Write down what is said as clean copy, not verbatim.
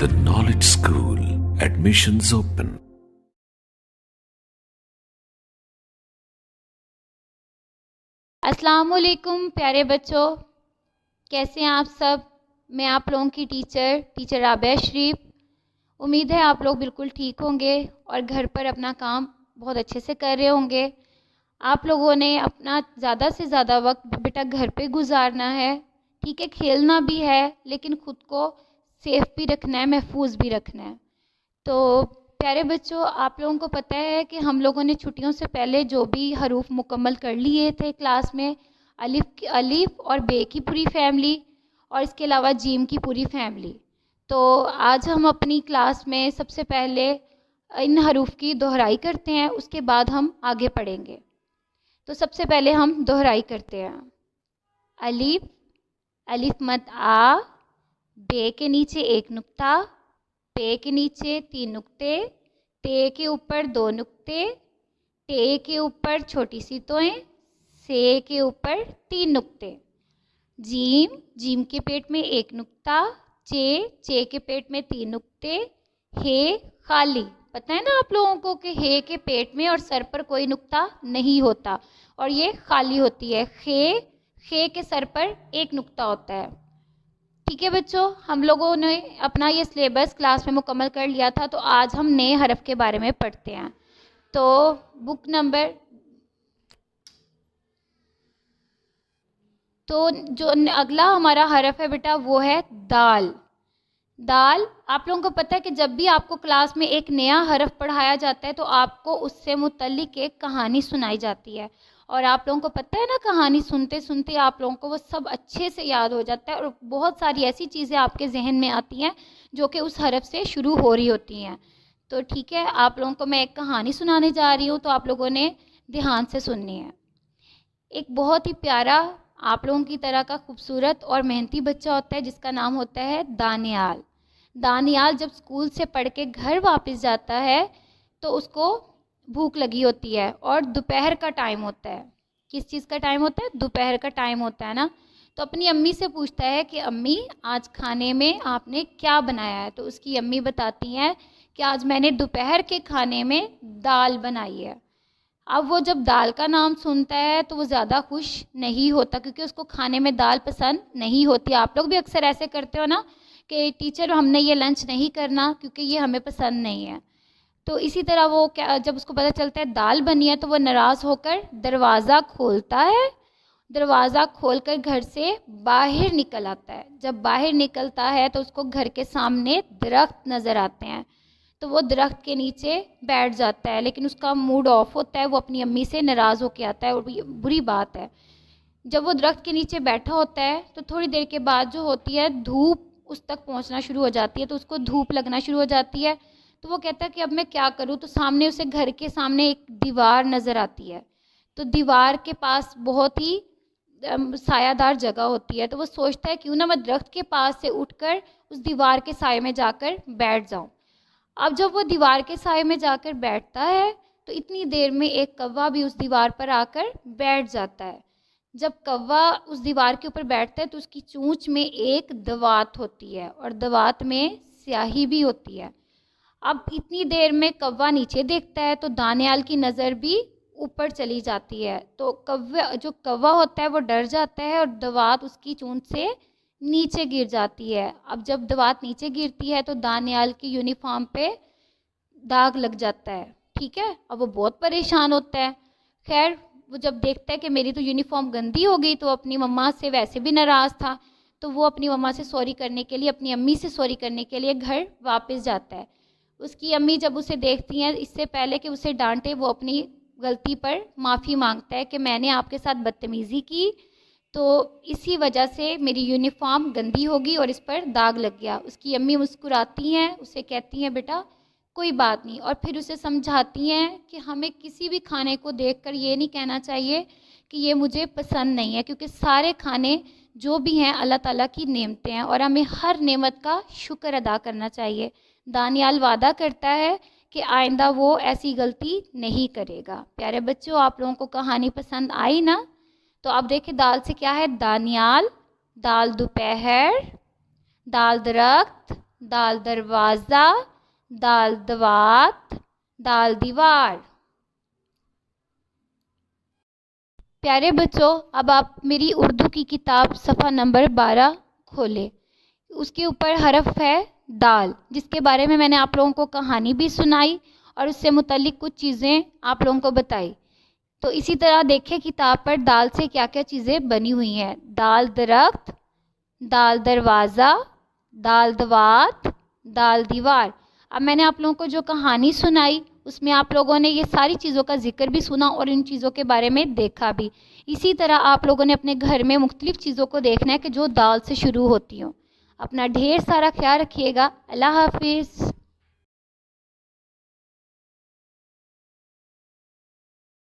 The Knowledge School. Admissions open. अस्सलामुअलैकुम प्यारे बच्चों, कैसे हैं आप सब। मैं आप लोगों की टीचर राबिया शरीफ। उम्मीद है आप लोग बिल्कुल ठीक होंगे और घर पर अपना काम बहुत अच्छे से कर रहे होंगे। आप लोगों ने अपना ज़्यादा से ज़्यादा वक्त बेटा घर पे गुजारना है, ठीक है। खेलना भी है लेकिन ख़ुद को सेफ़ भी रखना है, महफूज भी रखना है। तो प्यारे बच्चों, आप लोगों को पता है कि हम लोगों ने छुट्टियों से पहले जो भी हरूफ मुकम्मल कर लिए थे क्लास में, अलिफ और बे की पूरी फैमिली और इसके अलावा जीम की पूरी फैमिली। तो आज हम अपनी क्लास में सबसे पहले इन हरूफ की दोहराई करते हैं, उसके बाद हम आगे पढ़ेंगे। तो सबसे पहले हम दोहराई करते हैं। अलिफ, अलिफ मद आ, बे के नीचे एक नुक्ता, पे के नीचे 3 नुक्ते, ते के ऊपर 2 नुक्ते, टे के ऊपर छोटी सी तोएं, से के ऊपर 3 नुक्ते। जीम, जीम के पेट में 1 नुक्ता, चे के पेट में 3 नुक्ते, हे खाली। पता है ना आप लोगों को कि हे के पेट में और सर पर कोई नुक्ता नहीं होता और ये खाली होती है। खे के सर पर 1 नुक्ता होता है। ठीक है बच्चों, हम लोगों ने अपना ये सिलेबस क्लास में मुकम्मल कर लिया था, तो आज हम नए हरफ के बारे में पढ़ते हैं। तो बुक नंबर तो जो अगला हमारा हरफ है बेटा वो है दाल। दाल, आप लोगों को पता है कि जब भी आपको क्लास में एक नया हरफ पढ़ाया जाता है तो आपको उससे मुतल्लिक एक कहानी सुनाई जाती है और आप लोगों को पता है ना, कहानी सुनते सुनते आप लोगों को वो सब अच्छे से याद हो जाता है और बहुत सारी ऐसी चीज़ें आपके जहन में आती हैं जो कि उस हरफ से शुरू हो रही होती हैं। तो ठीक है, आप लोगों को मैं एक कहानी सुनाने जा रही हूँ, तो आप लोगों ने ध्यान से सुननी है। एक बहुत ही प्यारा, आप लोगों की तरह का खूबसूरत और मेहनती बच्चा होता है जिसका नाम होता है दानियाल। दानियाल जब स्कूल से पढ़ के घर वापस जाता है तो उसको भूख लगी होती है और दोपहर का टाइम होता है। किस चीज़ का टाइम होता है? दोपहर का टाइम होता है ना। तो अपनी अम्मी से पूछता है कि अम्मी, आज खाने में आपने क्या बनाया है? तो उसकी अम्मी बताती हैं कि आज मैंने दोपहर के खाने में दाल बनाई है। अब वो जब दाल का नाम सुनता है तो वो ज़्यादा खुश नहीं होता क्योंकि उसको खाने में दाल पसंद नहीं होती। आप लोग भी अक्सर ऐसे करते हो ना कि टीचर हमने ये लंच नहीं करना क्योंकि ये हमें पसंद नहीं है। तो इसी तरह वो क्या, जब उसको पता चलता है दाल बनी है तो वो नाराज़ होकर दरवाज़ा खोलता है। दरवाज़ा खोलकर घर से बाहर निकल आता है। जब बाहर निकलता है तो उसको घर के सामने दरख्त नज़र आते हैं, तो वो दरख्त के नीचे बैठ जाता है, लेकिन उसका मूड ऑफ होता है, वो अपनी अम्मी से नाराज़ होकर आता है और ये बुरी बात है। जब वो दरख्त के नीचे बैठा होता है तो थोड़ी देर के बाद जो होती है, धूप उस तक पहुंचना शुरू हो जाती है, तो उसको धूप लगना शुरू हो जाती है। तो वो कहता है कि अब मैं क्या करूं। तो सामने उसे, घर के सामने एक दीवार नज़र आती है। तो दीवार के पास बहुत ही सायादार जगह होती है, तो वो सोचता है क्यों ना मैं दरख्त के पास से उठकर उस दीवार के साए में जाकर बैठ जाऊं। अब जब वो दीवार के साए में जाकर बैठता है तो इतनी देर में एक कौवा भी उस दीवार पर आकर बैठ जाता है। जब कौवा उस दीवार के ऊपर बैठता है तो उसकी चोंच में एक दवात होती है और दवात में स्याही भी होती है। अब इतनी देर में कौवा नीचे देखता है तो दानियाल की नज़र भी ऊपर चली जाती है। तो कौवा होता है वो डर जाता है और दवात उसकी चोंच से नीचे गिर जाती है। अब जब दवात नीचे गिरती है तो दानियाल की यूनिफॉर्म पे दाग लग जाता है। ठीक है, अब वो बहुत परेशान होता है। खैर, वो जब देखता है कि मेरी तो यूनिफॉर्म गंदी हो गई, तो अपनी मम्मा से वैसे भी नाराज़ था, तो वो अपनी मम्मा से सॉरी करने के लिए, अपनी अम्मी से सॉरी करने के लिए घर वापस जाता है। उसकी अम्मी जब उसे देखती हैं, इससे पहले कि उसे डांटे, वो अपनी गलती पर माफ़ी मांगता है कि मैंने आपके साथ बदतमीज़ी की, तो इसी वजह से मेरी यूनिफॉर्म गंदी होगी और इस पर दाग लग गया। उसकी अम्मी मुस्कुराती हैं, उसे कहती हैं बेटा कोई बात नहीं, और फिर उसे समझाती हैं कि हमें किसी भी खाने को देखकर ये नहीं कहना चाहिए कि ये मुझे पसंद नहीं है, क्योंकि सारे खाने जो भी हैं अल्लाह ताला की नेमतें हैं और हमें हर नेमत का शुक्र अदा करना चाहिए। दानियाल वादा करता है कि आइंदा वो ऐसी गलती नहीं करेगा। प्यारे बच्चों, आप लोगों को कहानी पसंद आई ना? तो अब देखिए दाल से क्या है, दानियाल, दाल दोपहर, दाल दरख्त, दाल दरवाज़ा, दाल दवात, दाल दीवार। प्यारे बच्चों, अब आप मेरी उर्दू की किताब सफ़ा नंबर 12 खोलें। उसके ऊपर हरफ है दाल, जिसके बारे में मैंने आप लोगों को कहानी भी सुनाई और उससे मुतल्लिक कुछ चीज़ें आप लोगों को बताई। तो इसी तरह देखें किताब पर दाल से क्या क्या चीज़ें बनी हुई हैं। दाल दरख्त, दाल दरवाज़ा, दाल दवात, दाल दीवार। अब मैंने आप लोगों को जो कहानी सुनाई उसमें आप लोगों ने ये सारी चीज़ों का जिक्र भी सुना और इन चीज़ों के बारे में देखा भी। इसी तरह आप लोगों ने अपने घर में मुख्तलिफ चीज़ों को देखना है कि जो दाल से शुरू होती हों। अपना ढेर सारा ख्याल रखिएगा। अल्लाह हाफिज़।